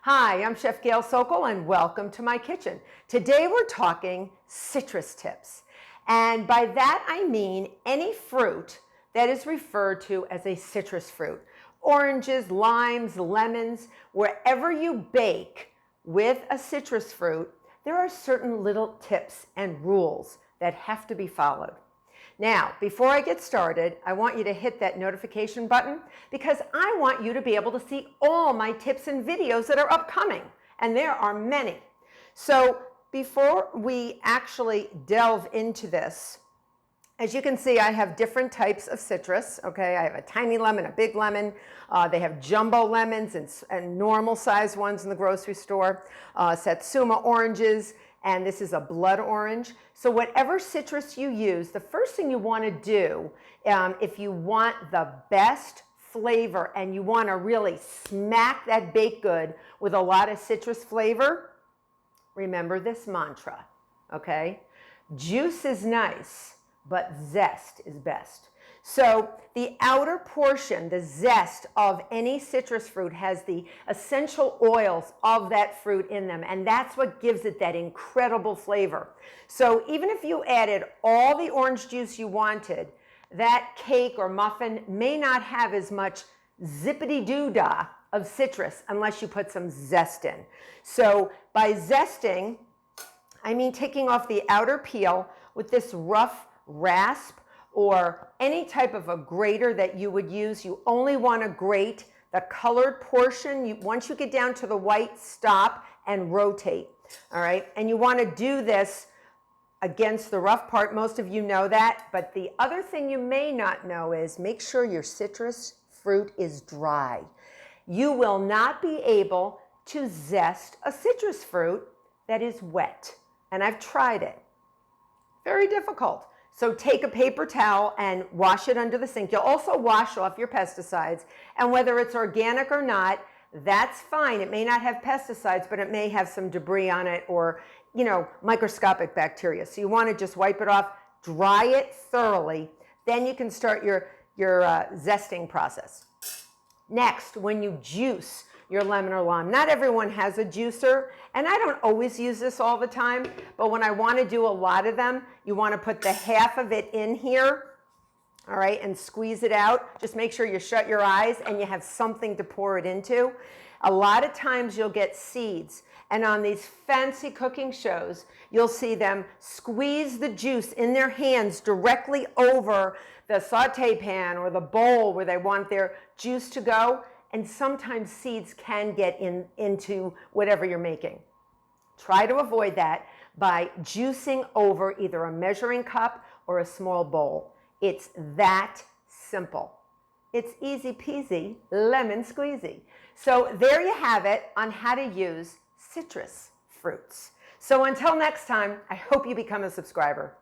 Hi, I'm Chef Gail Sokol and welcome to my kitchen. Today we're talking citrus tips. And by that I mean any fruit that is referred to as a citrus fruit. Oranges, limes, lemons, wherever you bake with a citrus fruit, there are certain little tips and rules that have to be followed. Now, before I get started, I want you to hit that notification button because I want you to be able to see all my tips and videos that are upcoming, and there are many. So before we actually delve into this, as you can see, I have different types of citrus, okay? I have a tiny lemon, a big lemon. They have jumbo lemons and normal size ones in the grocery store, Satsuma oranges, and this is a blood orange. So whatever citrus you use, the first thing you want to do, if you want the best flavor and you want to really smack that baked good with a lot of citrus flavor, remember this mantra, okay? Juice is nice, but zest is best. So the outer portion, the zest of any citrus fruit has the essential oils of that fruit in them, and that's what gives it that incredible flavor. So even if you added all the orange juice you wanted, that cake or muffin may not have as much zippity-doo-dah of citrus unless you put some zest in. So by zesting, I mean taking off the outer peel with this rough rasp or any type of a grater that you would use. You only want to grate the colored portion. Once you get down to the white, stop and rotate, all right? And you want to do this against the rough part. Most of you know that, but the other thing you may not know is make sure your citrus fruit is dry. You will not be able to zest a citrus fruit that is wet, and I've tried it. Very difficult. So take a paper towel and wash it under the sink. You'll also wash off your pesticides, and whether it's organic or not, that's fine. It may not have pesticides, but it may have some debris on it or, microscopic bacteria. So you want to just wipe it off, dry it thoroughly, then you can start your zesting process. Next, when you juice your lemon or lime. Not everyone has a juicer, and I don't always use this all the time, but when I want to do a lot of them, you want to put the half of it in here, all right, and squeeze it out. Just make sure you shut your eyes and you have something to pour it into. A lot of times you'll get seeds, and on these fancy cooking shows, you'll see them squeeze the juice in their hands directly over the saute pan or the bowl where they want their juice to go. And sometimes seeds can get into whatever you're making. Try to avoid that by juicing over either a measuring cup or a small bowl. It's that simple. It's easy peasy, lemon squeezy. So there you have it on how to use citrus fruits. So until next time, I hope you become a subscriber.